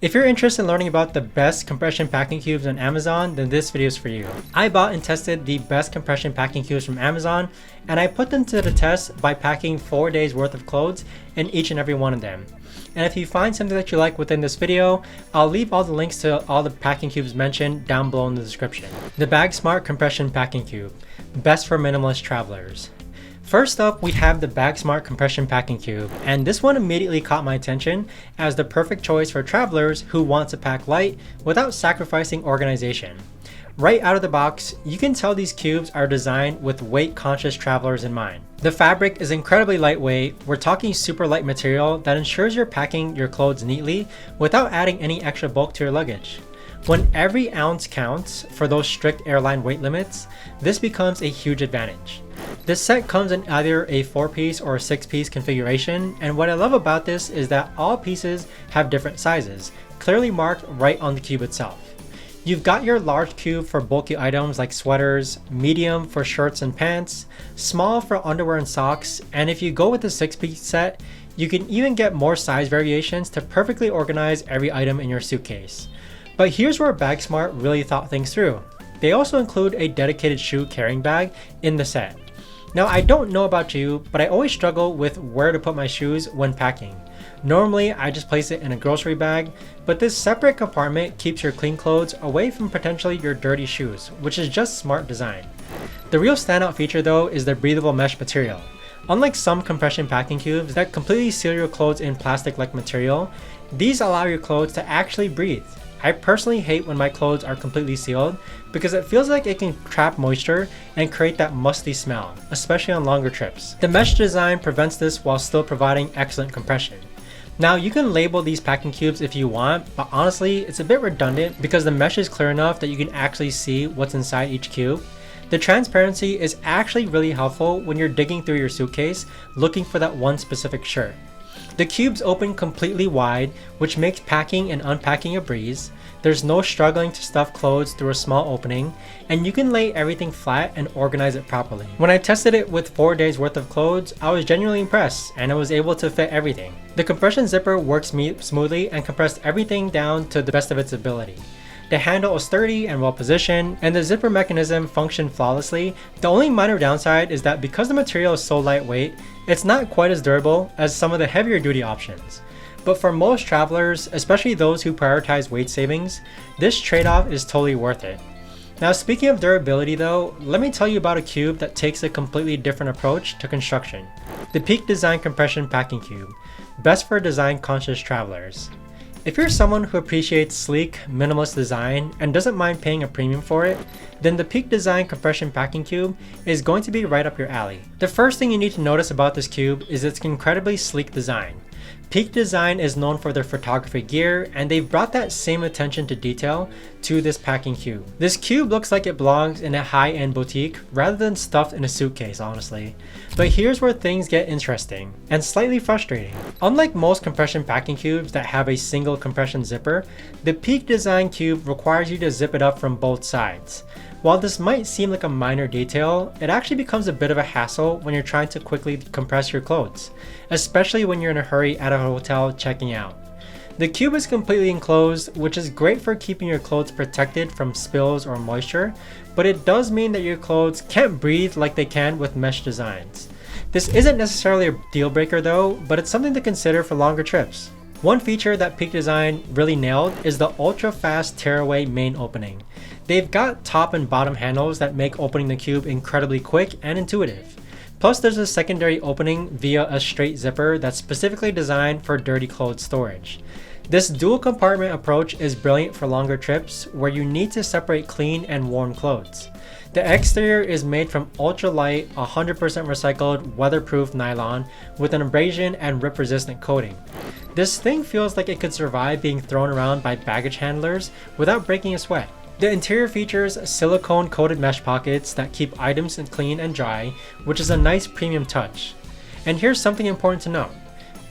If you're interested in learning about the best compression packing cubes on Amazon, then this video is for you. I bought and tested the best compression packing cubes from Amazon, and I put them to the test by packing 4 days worth of clothes in each and every one of them. And if you find something that you like within this video, I'll leave all the links to all the packing cubes mentioned down below in the description. The Bagsmart Compression Packing Cube, best for minimalist travelers. First up, we have the Bagsmart Compression Packing Cube, and this one immediately caught my attention as the perfect choice for travelers who want to pack light without sacrificing organization. Right out of the box, you can tell these cubes are designed with weight-conscious travelers in mind. The fabric is incredibly lightweight. We're talking super light material that ensures you're packing your clothes neatly without adding any extra bulk to your luggage. When every ounce counts for those strict airline weight limits, this becomes a huge advantage. This set comes in either a 4-piece or a 6-piece configuration, and what I love about this is that all pieces have different sizes, clearly marked right on the cube itself. You've got your large cube for bulky items like sweaters, medium for shirts and pants, small for underwear and socks, and if you go with the 6-piece set, you can even get more size variations to perfectly organize every item in your suitcase. But here's where Bagsmart really thought things through. They also include a dedicated shoe carrying bag in the set. Now, I don't know about you, but I always struggle with where to put my shoes when packing. Normally, I just place it in a grocery bag, but this separate compartment keeps your clean clothes away from potentially your dirty shoes, which is just smart design. The real standout feature though is the breathable mesh material. Unlike some compression packing cubes that completely seal your clothes in plastic-like material, these allow your clothes to actually breathe. I personally hate when my clothes are completely sealed because it feels like it can trap moisture and create that musty smell, especially on longer trips. The mesh design prevents this while still providing excellent compression. Now, you can label these packing cubes if you want, but honestly, it's a bit redundant because the mesh is clear enough that you can actually see what's inside each cube. The transparency is actually really helpful when you're digging through your suitcase looking for that one specific shirt. The cubes open completely wide, which makes packing and unpacking a breeze. There's no struggling to stuff clothes through a small opening, and you can lay everything flat and organize it properly. When I tested it with 4 days worth of clothes, I was genuinely impressed and I was able to fit everything. The compression zipper works smoothly and compressed everything down to the best of its ability. The handle is sturdy and well positioned, and the zipper mechanism functioned flawlessly. The only minor downside is that because the material is so lightweight, it's not quite as durable as some of the heavier duty options. But for most travelers, especially those who prioritize weight savings, this trade-off is totally worth it. Now, speaking of durability though, let me tell you about a cube that takes a completely different approach to construction. The Peak Design Compression Packing Cube, best for design-conscious travelers. If you're someone who appreciates sleek, minimalist design and doesn't mind paying a premium for it, then the Peak Design Compression Packing Cube is going to be right up your alley. The first thing you need to notice about this cube is its incredibly sleek design. Peak Design is known for their photography gear, and they've brought that same attention to detail to this packing cube. This cube looks like it belongs in a high-end boutique rather than stuffed in a suitcase, honestly. But here's where things get interesting and slightly frustrating. Unlike most compression packing cubes that have a single compression zipper, the Peak Design cube requires you to zip it up from both sides. While this might seem like a minor detail, it actually becomes a bit of a hassle when you're trying to quickly compress your clothes, especially when you're in a hurry at a hotel checking out. The cube is completely enclosed, which is great for keeping your clothes protected from spills or moisture, but it does mean that your clothes can't breathe like they can with mesh designs. This isn't necessarily a deal breaker though, but it's something to consider for longer trips. One feature that Peak Design really nailed is the ultra-fast tearaway main opening. They've got top and bottom handles that make opening the cube incredibly quick and intuitive. Plus, there's a secondary opening via a straight zipper that's specifically designed for dirty clothes storage. This dual compartment approach is brilliant for longer trips where you need to separate clean and worn clothes. The exterior is made from ultra-light, 100% recycled, weatherproof nylon with an abrasion and rip-resistant coating. This thing feels like it could survive being thrown around by baggage handlers without breaking a sweat. The interior features silicone-coated mesh pockets that keep items clean and dry, which is a nice premium touch. And here's something important to note.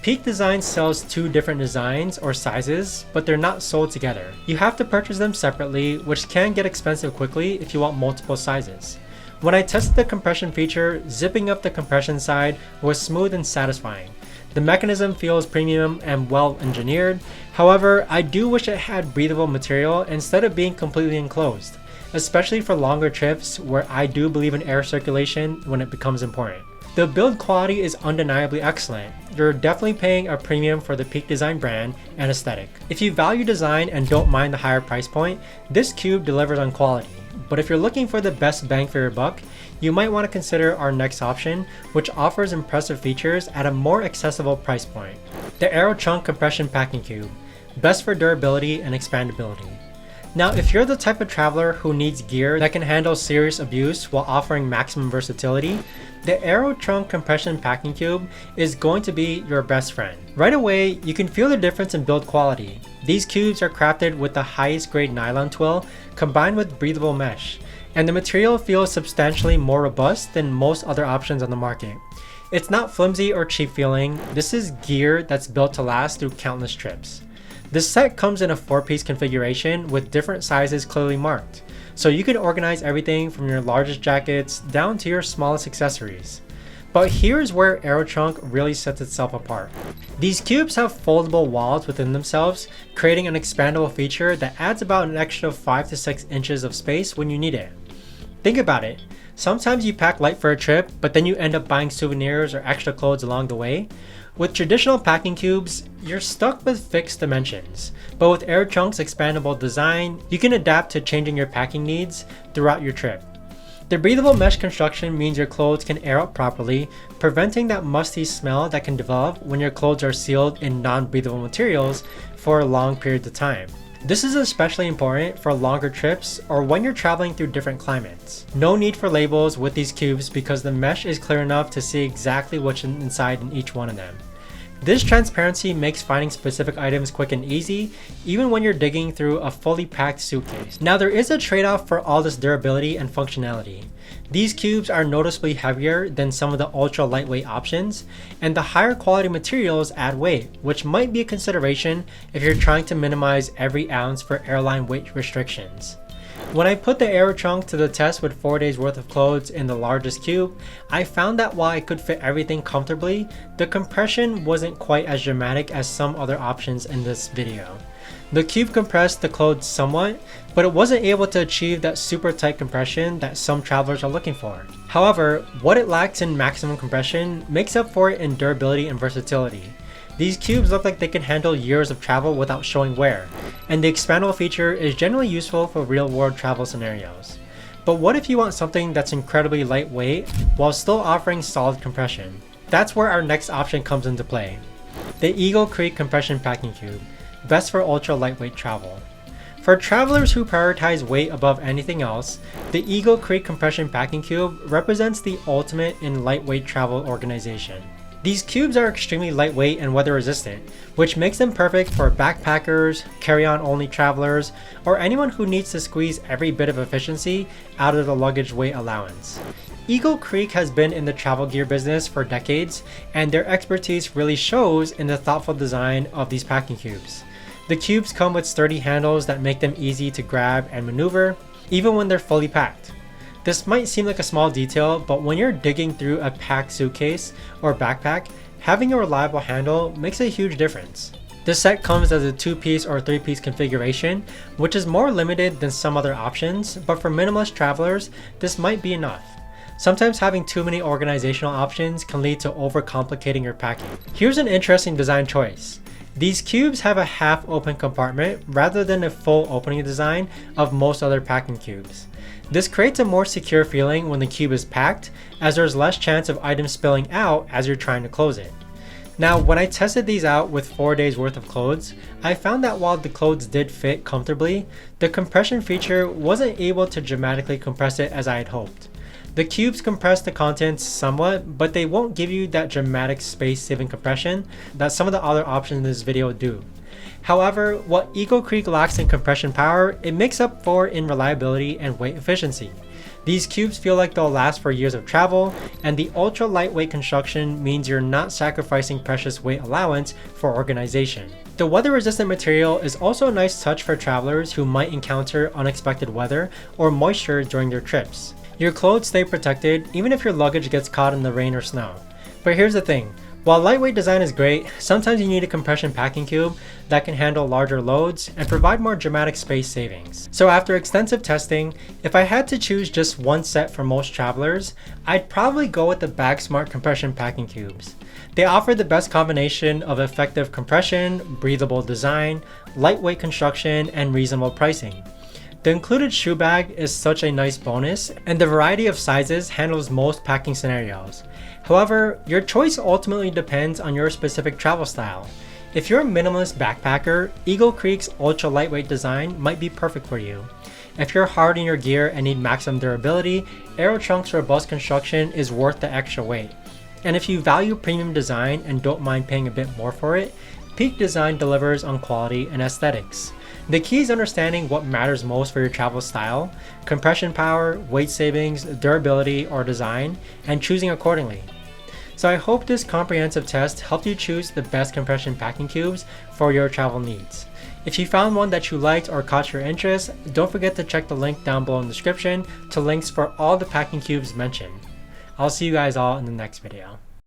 Peak Design sells 2 different designs or sizes, but they're not sold together. You have to purchase them separately, which can get expensive quickly if you want multiple sizes. When I tested the compression feature, zipping up the compression side was smooth and satisfying. The mechanism feels premium and well engineered. However, I do wish it had breathable material instead of being completely enclosed, especially for longer trips where I do believe in air circulation when it becomes important. The build quality is undeniably excellent. You're definitely paying a premium for the Peak Design brand and aesthetic. If you value design and don't mind the higher price point, this cube delivers on quality. But if you're looking for the best bang for your buck, you might want to consider our next option, which offers impressive features at a more accessible price point. The Aerotrunk Compression Packing Cube, best for durability and expandability. Now, if you're the type of traveler who needs gear that can handle serious abuse while offering maximum versatility, the Aerotrunk Compression Packing Cube is going to be your best friend. Right away, you can feel the difference in build quality. These cubes are crafted with the highest grade nylon twill combined with breathable mesh, and the material feels substantially more robust than most other options on the market. It's not flimsy or cheap feeling. This is gear that's built to last through countless trips. This set comes in a 4-piece configuration with different sizes clearly marked, so you can organize everything from your largest jackets down to your smallest accessories. But here's where Aerotrunk really sets itself apart. These cubes have foldable walls within themselves, creating an expandable feature that adds about an extra 5 to 6 inches of space when you need it. Think about it. Sometimes you pack light for a trip, but then you end up buying souvenirs or extra clothes along the way. With traditional packing cubes, you're stuck with fixed dimensions, but with Aerotrunk's expandable design, you can adapt to changing your packing needs throughout your trip. The breathable mesh construction means your clothes can air out properly, preventing that musty smell that can develop when your clothes are sealed in non-breathable materials for long periods of time. This is especially important for longer trips or when you're traveling through different climates. No need for labels with these cubes because the mesh is clear enough to see exactly what's inside in each one of them. This transparency makes finding specific items quick and easy, even when you're digging through a fully packed suitcase. Now there is a trade-off for all this durability and functionality. These cubes are noticeably heavier than some of the ultra lightweight options, and the higher quality materials add weight, which might be a consideration if you're trying to minimize every ounce for airline weight restrictions. When I put the Aerotrunk to the test with 4 days worth of clothes in the largest cube, I found that while I could fit everything comfortably, the compression wasn't quite as dramatic as some other options in this video. The cube compressed the clothes somewhat, but it wasn't able to achieve that super tight compression that some travelers are looking for. However, what it lacks in maximum compression makes up for it in durability and versatility. These cubes look like they can handle years of travel without showing wear, and the expandable feature is generally useful for real-world travel scenarios. But what if you want something that's incredibly lightweight while still offering solid compression? That's where our next option comes into play. The Eagle Creek Compression Packing Cube, best for ultra lightweight travel. For travelers who prioritize weight above anything else, the Eagle Creek Compression Packing Cube represents the ultimate in lightweight travel organization. These cubes are extremely lightweight and weather resistant, which makes them perfect for backpackers, carry-on only travelers, or anyone who needs to squeeze every bit of efficiency out of the luggage weight allowance. Eagle Creek has been in the travel gear business for decades, and their expertise really shows in the thoughtful design of these packing cubes. The cubes come with sturdy handles that make them easy to grab and maneuver, even when they're fully packed. This might seem like a small detail, but when you're digging through a packed suitcase or backpack, having a reliable handle makes a huge difference. This set comes as a 2-piece or 3-piece configuration, which is more limited than some other options, but for minimalist travelers, this might be enough. Sometimes having too many organizational options can lead to overcomplicating your packing. Here's an interesting design choice. These cubes have a half-open compartment rather than a full opening design of most other packing cubes. This creates a more secure feeling when the cube is packed, as there's less chance of items spilling out as you're trying to close it. Now, when I tested these out with 4 days worth of clothes, I found that while the clothes did fit comfortably, the compression feature wasn't able to dramatically compress it as I had hoped. The cubes compress the contents somewhat, but they won't give you that dramatic space-saving compression that some of the other options in this video do. However, what Eagle Creek lacks in compression power, it makes up for in reliability and weight efficiency. These cubes feel like they'll last for years of travel, and the ultra lightweight construction means you're not sacrificing precious weight allowance for organization. The weather-resistant material is also a nice touch for travelers who might encounter unexpected weather or moisture during their trips. Your clothes stay protected even if your luggage gets caught in the rain or snow. But here's the thing, While lightweight design is great, sometimes you need a compression packing cube that can handle larger loads and provide more dramatic space savings. So after extensive testing, if I had to choose just one set for most travelers, I'd probably go with the Bagsmart compression packing cubes. They offer the best combination of effective compression, breathable design, lightweight construction, and reasonable pricing. The included shoe bag is such a nice bonus, and the variety of sizes handles most packing scenarios. However, your choice ultimately depends on your specific travel style. If you're a minimalist backpacker, Eagle Creek's ultra lightweight design might be perfect for you. If you're hard on your gear and need maximum durability, Aerotrunk's robust construction is worth the extra weight. And if you value premium design and don't mind paying a bit more for it, Peak Design delivers on quality and aesthetics. The key is understanding what matters most for your travel style, compression power, weight savings, durability, or design, and choosing accordingly. So I hope this comprehensive test helped you choose the best compression packing cubes for your travel needs. If you found one that you liked or caught your interest, don't forget to check the link down below in the description to links for all the packing cubes mentioned. I'll see you guys all in the next video.